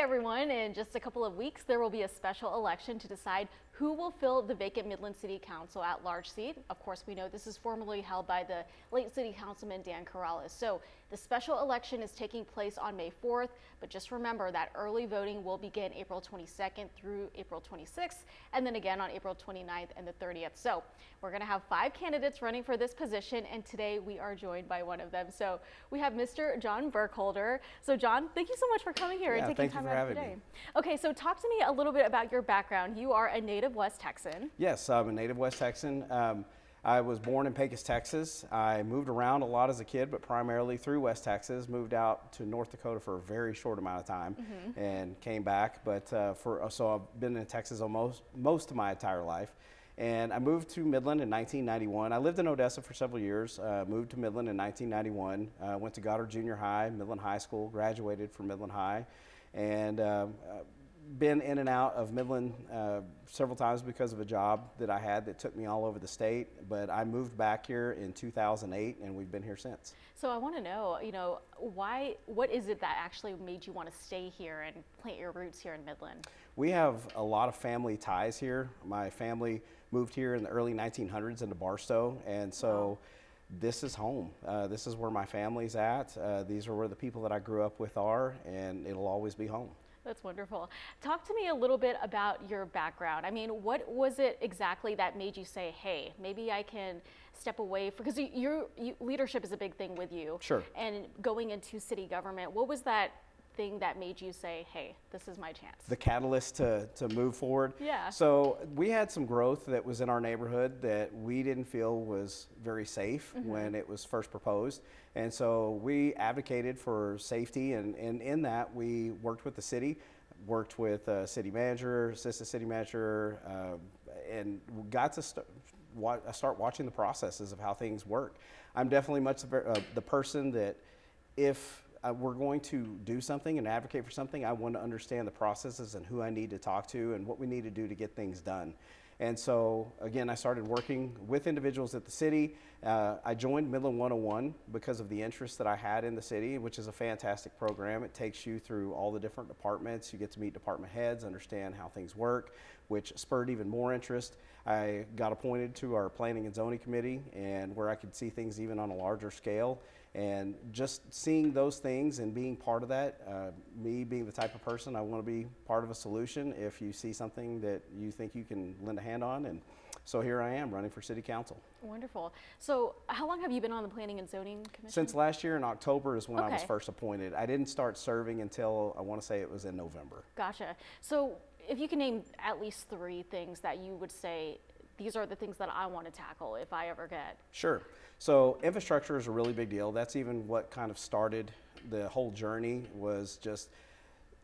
everyone. In just a couple of weeks, there will be a special election to decide who will fill the vacant Midland City Council at-large seat. Of course, we know this is formerly held by the late City Councilman Dan Corrales. So the special election is taking place on May 4th, but just remember that early voting will begin April 22nd through April 26th, and then again on April 29th and the 30th. So we're going to have 5 candidates running for this position, and today we are joined by one of them. So we have Mr. John Burkholder. So John, thank you so much for coming here and taking time out today. Okay, so talk to me a little bit about your background. You are a native West Texan. Yes, I'm a native West Texan. I was born in Pecos, Texas. I moved around a lot as a kid, but primarily through West Texas. Moved out to North Dakota for a very short amount of time and came back. But so I've been in Texas almost most of my entire life. And I moved to Midland in 1991. I lived in Odessa for several years, moved to Midland in 1991, went to Goddard Junior High, Midland High School, graduated from Midland High, and been in and out of Midland several times because of a job that I had that took me all over the state. But I moved back here in 2008, and we've been here since. So I want to know, what is it that actually made you want to stay here and plant your roots here in Midland? We have a lot of family ties here. My family moved here in the early 1900s into Barstow, and so this is home. This is where my family's at. These are where the people that I grew up with are, and it'll always be home. That's wonderful. Talk to me a little bit about your background. I mean, what was it exactly that made you say, hey, maybe I can step away? Because leadership is a big thing with you. Sure. And going into city government, what was that thing that made you say, hey, this is my chance? The catalyst to move forward. Yeah. So we had some growth that was in our neighborhood that we didn't feel was very safe when it was first proposed. And so we advocated for safety, and in that we worked with the city, worked with city manager, assistant city manager, and got to start watching the processes of how things work. I'm definitely much the person that if we're going to do something and advocate for something, I want to understand the processes and who I need to talk to and what we need to do to get things done. And so, again, I started working with individuals at the city. I joined Midland 101 because of the interest that I had in the city, which is a fantastic program. It takes you through all the different departments. You get to meet department heads, understand how things work, which spurred even more interest. I got appointed to our Planning and Zoning Committee, and where I could see things even on a larger scale. And just seeing those things and being part of that, me being the type of person, I want to be part of a solution if you see something that you think you can lend a hand on. And so here I am running for city council. Wonderful. So how long have you been on the Planning and Zoning Commission? Since last year in October is when I was first appointed. I didn't start serving until I want to say it was in November. Gotcha. So if you can name at least 3 things that you would say, these are the things that I want to tackle if I ever get. Sure. So infrastructure is a really big deal. That's even what kind of started the whole journey, was just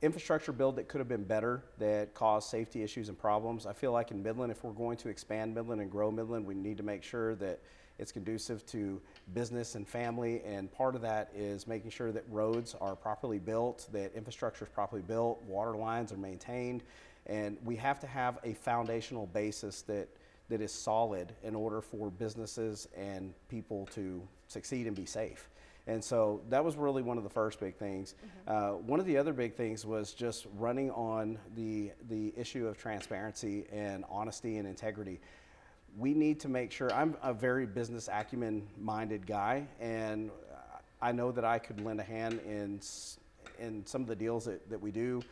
infrastructure build that could have been better, that caused safety issues and problems. I feel like in Midland, if we're going to expand Midland and grow Midland, we need to make sure that it's conducive to business and family, and part of that is making sure that roads are properly built, that infrastructure is properly built, water lines are maintained, and we have to have a foundational basis that is solid in order for businesses and people to succeed and be safe. And so that was really one of the first big things. One of the other big things was just running on the issue of transparency and honesty and integrity. We need to make sure, I'm a very business acumen minded guy, and I know that I could lend a hand in some of the deals that we do,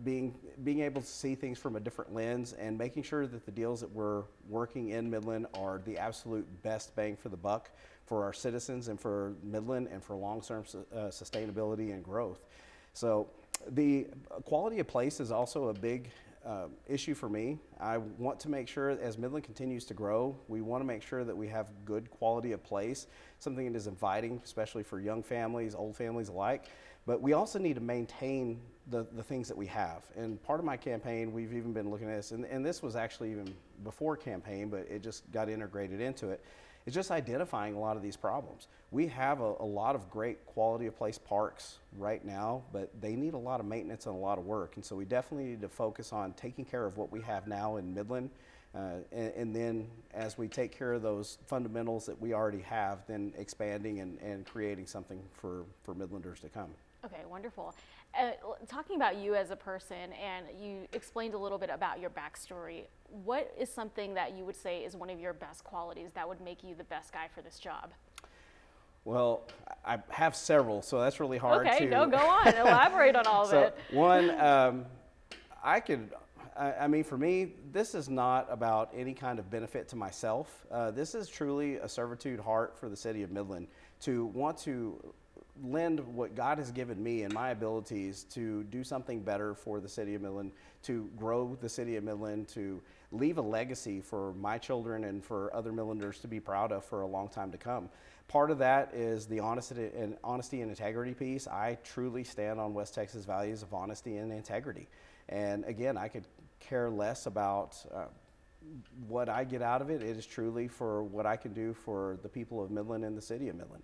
being able to see things from a different lens and making sure that the deals that we're working in Midland are the absolute best bang for the buck for our citizens and for Midland and for long-term sustainability and growth. So the quality of place is also a big issue for me. I want to make sure as Midland continues to grow, we want to make sure that we have good quality of place, something that is inviting, especially for young families, old families alike. But we also need to maintain the things that we have. And part of my campaign, we've even been looking at this, and this was actually even before campaign, but it just got integrated into it. It's just identifying a lot of these problems. We have a lot of great quality of place parks right now, but they need a lot of maintenance and a lot of work. And so we definitely need to focus on taking care of what we have now in Midland And then as we take care of those fundamentals that we already have, then expanding and creating something for Midlanders to come. Okay, wonderful. Talking about you as a person, and you explained a little bit about your backstory, what is something that you would say is one of your best qualities that would make you the best guy for this job? Well, I have several, so that's really hard to... Okay, no, go on, elaborate on all of it. One, I mean, for me, this is not about any kind of benefit to myself. This is truly a servitude heart for the city of Midland, to want to lend what God has given me and my abilities to do something better for the city of Midland, to grow the city of Midland, to leave a legacy for my children and for other Midlanders to be proud of for a long time to come. Part of that is the honesty and integrity piece. I truly stand on West Texas values of honesty and integrity. And again, I could care less about what I get out of it. It is truly for what I can do for the people of Midland and the city of Midland.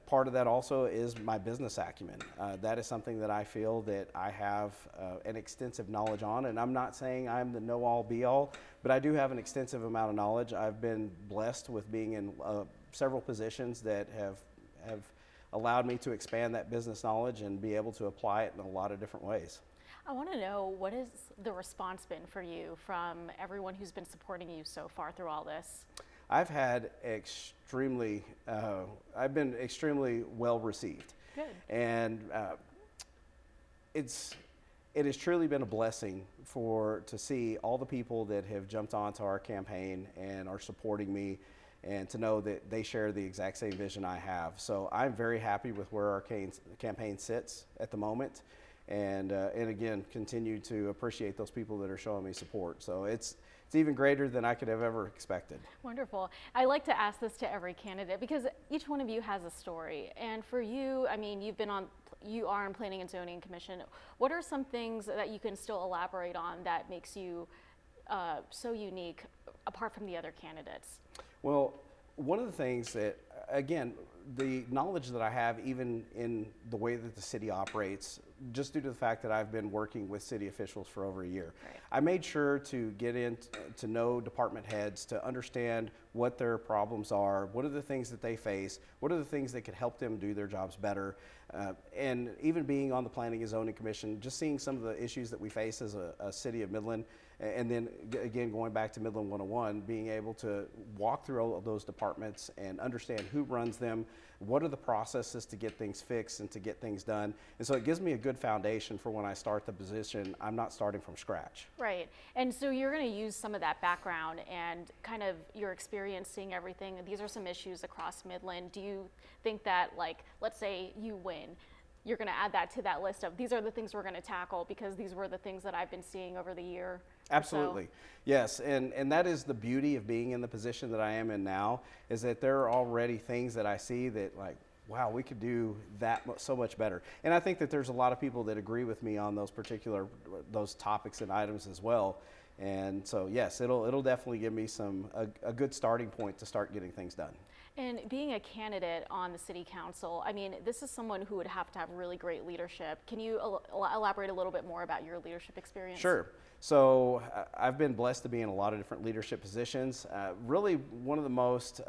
Part of that also is my business acumen. That is something that I feel that I have an extensive knowledge on, and I'm not saying I'm the know-all be-all, but I do have an extensive amount of knowledge. I've been blessed with being in several positions that have allowed me to expand that business knowledge and be able to apply it in a lot of different ways. I want to know, what has the response been for you from everyone who's been supporting you so far through all this? I've been extremely well received. Good. And it has truly been a blessing to see all the people that have jumped onto our campaign and are supporting me, and to know that they share the exact same vision I have. So I'm very happy with where our campaign sits at the moment. And again, continue to appreciate those people that are showing me support. So it's even greater than I could have ever expected. Wonderful. I like to ask this to every candidate because each one of you has a story. And for you, I mean, you are on Planning and Zoning Commission. What are some things that you can still elaborate on that makes you so unique apart from the other candidates? Well, one of the things that, again, the knowledge that I have even in the way that the city operates, just due to the fact that I've been working with city officials for over a year. Right. I made sure to get in to know department heads, to understand what their problems are, what are the things that they face, what are the things that could help them do their jobs better. And even being on the Planning and Zoning Commission, just seeing some of the issues that we face as a city of Midland, and then again, going back to Midland 101, being able to walk through all of those departments and understand who runs them, what are the processes to get things fixed and to get things done. And so it gives me a good foundation for when I start the position. I'm not starting from scratch. Right. And so you're going to use some of that background and kind of your experience seeing everything. These are some issues across Midland. Do you think that, like, let's say you win, you're going to add that to that list of these are the things we're going to tackle because these were the things that I've been seeing over the year? Absolutely. Yes, and that is the beauty of being in the position that I am in now, is that there are already things that I see that, like, wow, we could do that so much better. And I think that there's a lot of people that agree with me on those topics and items as well. And so yes, it'll definitely give me a good starting point to start getting things done. And being a candidate on the city council, I mean, this is someone who would have to have really great leadership. Can you elaborate a little bit more about your leadership experience? Sure. So I've been blessed to be in a lot of different leadership positions. Really, one of the most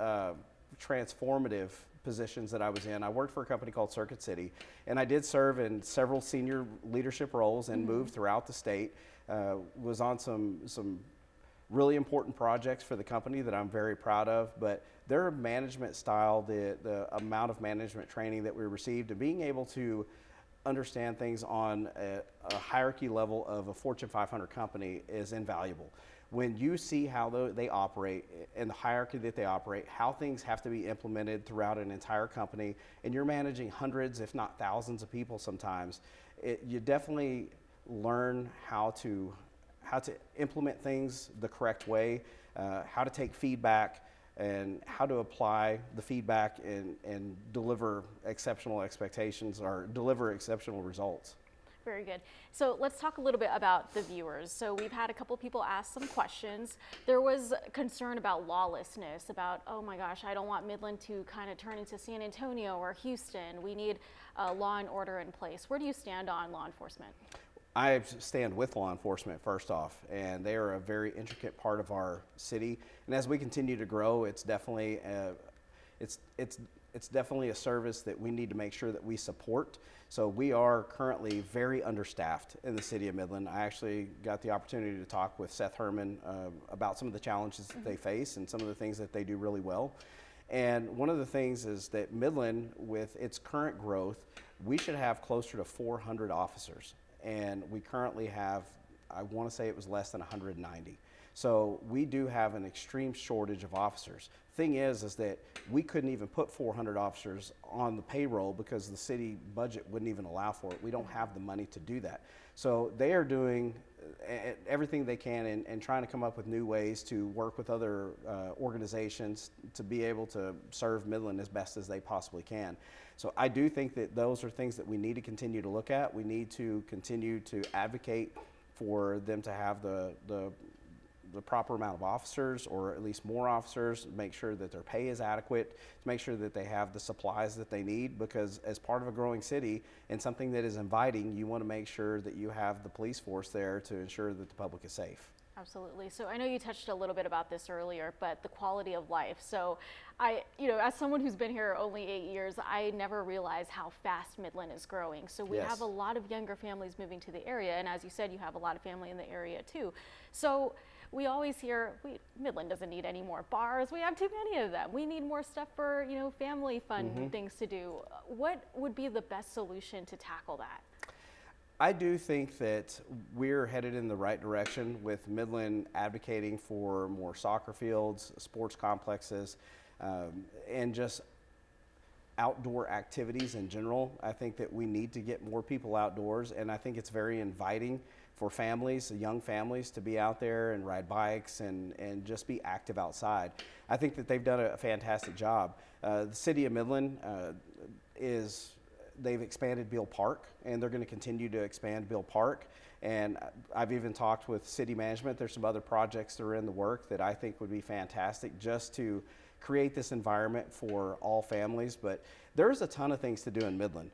transformative positions that I was in, I worked for a company called Circuit City, and I did serve in several senior leadership roles and moved throughout the state. Was on some really important projects for the company that I'm very proud of, but their management style, the amount of management training that we received, and being able to understand things on a hierarchy level of a Fortune 500 company is invaluable. When you see how they operate and the hierarchy that they operate, how things have to be implemented throughout an entire company, and you're managing hundreds, if not thousands of people sometimes, you definitely learn how to implement things the correct way, how to take feedback, and how to apply the feedback and deliver exceptional expectations or deliver exceptional results. Very good. So let's talk a little bit about the viewers. So we've had a couple people ask some questions. There was concern about lawlessness, about, oh my gosh, I don't want Midland to kind of turn into San Antonio or Houston. We need law and order in place. Where do you stand on law enforcement? I stand with law enforcement first off, and they are a very intricate part of our city. And as we continue to grow, it's definitely it's definitely a service that we need to make sure that we support. So we are currently very understaffed in the city of Midland. I actually got the opportunity to talk with Seth Herman about some of the challenges that they face and some of the things that they do really well. And one of the things is that Midland, with its current growth, we should have closer to 400 officers. And we currently have, I want to say it was less than 190. So we do have an extreme shortage of officers. Thing is that we couldn't even put 400 officers on the payroll because the city budget wouldn't even allow for it. We don't have the money to do that. So they are doing everything they can and trying to come up with new ways to work with other organizations to be able to serve Midland as best as they possibly can. So I do think that those are things that we need to continue to look at. We need to continue to advocate for them to have the proper amount of officers, or at least more officers, make sure that their pay is adequate, make sure that they have the supplies that they need, because as part of a growing city and something that is inviting, you want to make sure that you have the police force there to ensure that the public is safe. Absolutely. So I know you touched a little bit about this earlier, but the quality of life. So as someone who's been here only 8 years, I never realized how fast Midland is growing. So we have a lot of younger families moving to the area. And as you said, you have a lot of family in the area too. So we always hear, Midland doesn't need any more bars. We have too many of them. We need more stuff for, family fun things to do. What would be the best solution to tackle that? I do think that we're headed in the right direction with Midland advocating for more soccer fields, sports complexes, and just outdoor activities in general. I think that we need to get more people outdoors, and I think it's very inviting for families, young families, to be out there and ride bikes and just be active outside. I think that they've done a fantastic job. The city of Midland they've expanded Beal Park, and they're going to continue to expand Beal Park. And I've even talked with city management. There's some other projects that are in the work that I think would be fantastic just to create this environment for all families. But there's a ton of things to do in Midland.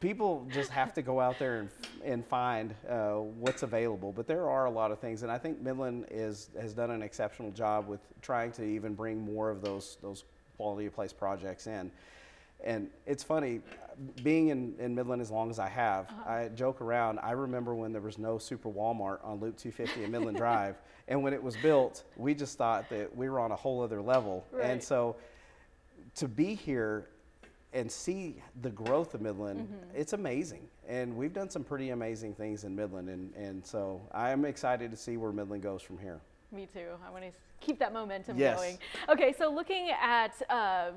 People just have to go out there and find what's available. But there are a lot of things, and I think Midland has done an exceptional job with trying to even bring more of those quality of place projects in. And it's funny, being in Midland as long as I have, I joke around. I remember when there was no Super Walmart on Loop 250 and Midland Drive. And when it was built, we just thought that we were on a whole other level. Right. And so to be here and see the growth of Midland, it's amazing. And we've done some pretty amazing things in Midland. And so I'm excited to see where Midland goes from here. Me too. I want to keep that momentum yes. going. Okay, so looking at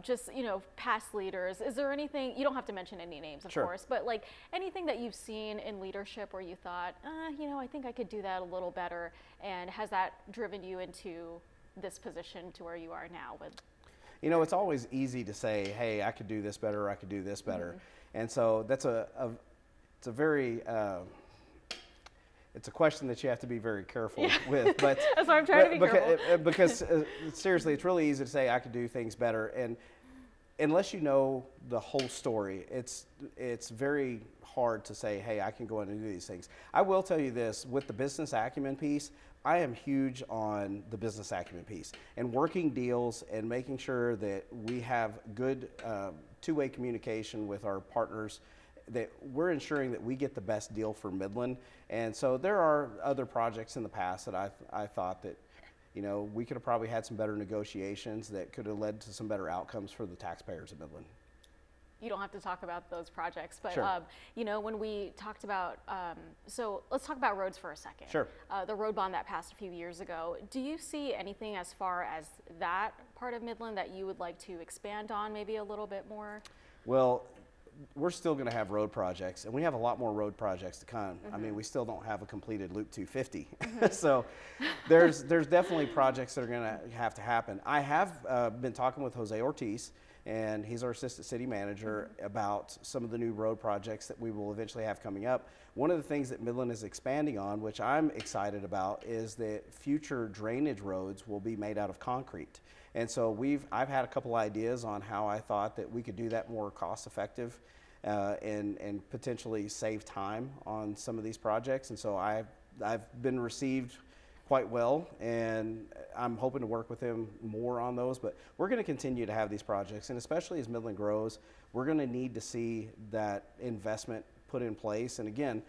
just, past leaders, is there anything, you don't have to mention any names, of sure. course, but like anything that you've seen in leadership where you thought, I think I could do that a little better, and has that driven you into this position to where you are now with? It's always easy to say, hey, I could do this better, or I could do this better. And so that's it's a very, it's a question that you have to be very careful with. But that's why I'm trying to be careful. Because seriously, it's really easy to say I could do things better, and unless you know the whole story, it's very hard to say, hey, I can go in and do these things. I will tell you this, with the business acumen piece, I am huge on the business acumen piece and working deals and making sure that we have good two-way communication with our partners, that we're ensuring that we get the best deal for Midland. And so there are other projects in the past that I thought that, we could have probably had some better negotiations that could have led to some better outcomes for the taxpayers of Midland. You don't have to talk about those projects, but sure. When we talked about, so let's talk about roads for a second. Sure. The road bond that passed a few years ago, do you see anything as far as that part of Midland that you would like to expand on maybe a little bit more? Well, we're still going to have road projects, and we have a lot more road projects to come. I mean, we still don't have a completed Loop 250. So there's definitely projects that are going to have to happen. I have been talking with Jose Ortiz, and he's our assistant city manager, about some of the new road projects that we will eventually have coming up. One of the things that Midland is expanding on, which I'm excited about, is that future drainage roads will be made out of concrete. And so I've had a couple ideas on how I thought that we could do that more cost effective and potentially save time on some of these projects. And so I've been received quite well, and I'm hoping to work with him more on those. But we're going to continue to have these projects, and especially as Midland grows, we're going to need to see that investment put in place. And again,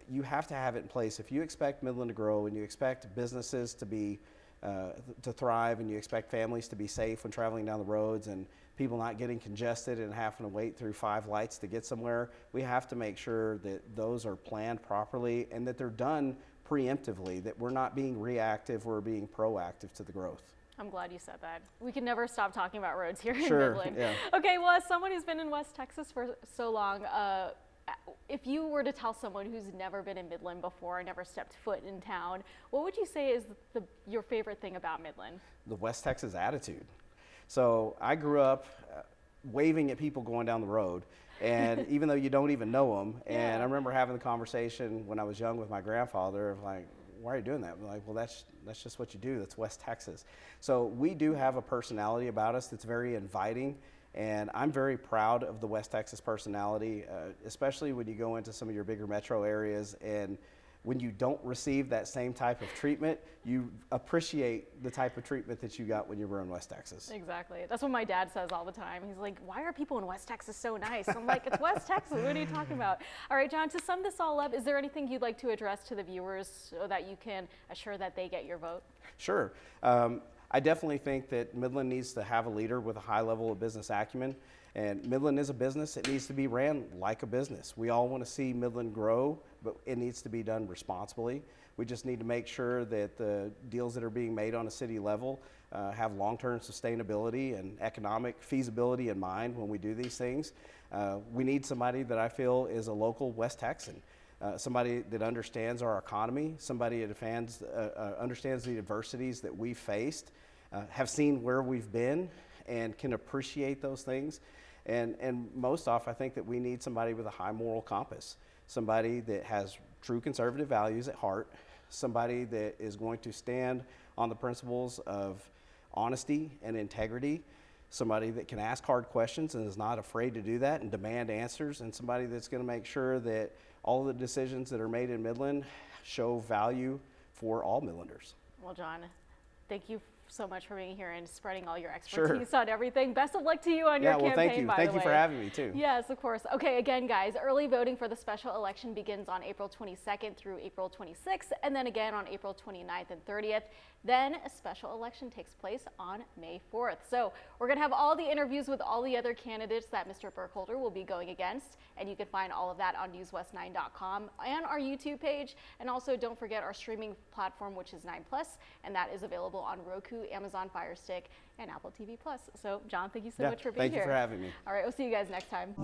you have to have it in place. If you expect Midland to grow and you expect businesses to be to thrive, and you expect families to be safe when traveling down the roads, and people not getting congested and having to wait through 5 lights to get somewhere, we have to make sure that those are planned properly and that they're done preemptively, that we're not being reactive, we're being proactive to the growth. I'm glad you said that. We can never stop talking about roads here Sure, in Midland. yeah. Okay, well, as someone who's been in West Texas for so long, if you were to tell someone who's never been in Midland before, never stepped foot in town, what would you say is your favorite thing about Midland? The West Texas attitude. So I grew up waving at people going down the road, and even though you don't even know them, and I remember having the conversation when I was young with my grandfather of like, why are you doing that? I'm like, well, that's just what you do. That's West Texas. So we do have a personality about us that's very inviting, and I'm very proud of the West Texas personality, especially when you go into some of your bigger metro areas, and when you don't receive that same type of treatment, you appreciate the type of treatment that you got when you were in West Texas. Exactly. That's what my dad says all the time. He's like, why are people in West Texas so nice? I'm like, it's West Texas. What are you talking about? All right, John, to sum this all up, is there anything you'd like to address to the viewers so that you can assure that they get your vote? Sure. I definitely think that Midland needs to have a leader with a high level of business acumen. And Midland is a business. It needs to be ran like a business. We all want to see Midland grow, but it needs to be done responsibly. We just need to make sure that the deals that are being made on a city level have long-term sustainability and economic feasibility in mind when we do these things. We need somebody that I feel is a local West Texan. Somebody that understands our economy, somebody that understands the adversities that we've faced, have seen where we've been, and can appreciate those things. And most off, I think that we need somebody with a high moral compass, somebody that has true conservative values at heart, somebody that is going to stand on the principles of honesty and integrity, somebody that can ask hard questions and is not afraid to do that and demand answers, and somebody that's going to make sure that all of the decisions that are made in Midland show value for all Midlanders. Well, John, thank you so much for being here and spreading all your expertise on everything. Best of luck to you on your campaign, thank you. by the way. Thank you for having me, too. Yes, of course. Okay, again, guys, early voting for the special election begins on April 22nd through April 26th, and then again on April 29th and 30th. Then a special election takes place on May 4th. So we're going to have all the interviews with all the other candidates that Mr. Burkholder will be going against, and you can find all of that on newswest9.com and our YouTube page. And also don't forget our streaming platform, which is 9 Plus, and that is available on Roku, Amazon Fire Stick, and Apple TV Plus. So John, thank you so much for being here. Thank you for having me. All right, we'll see you guys next time.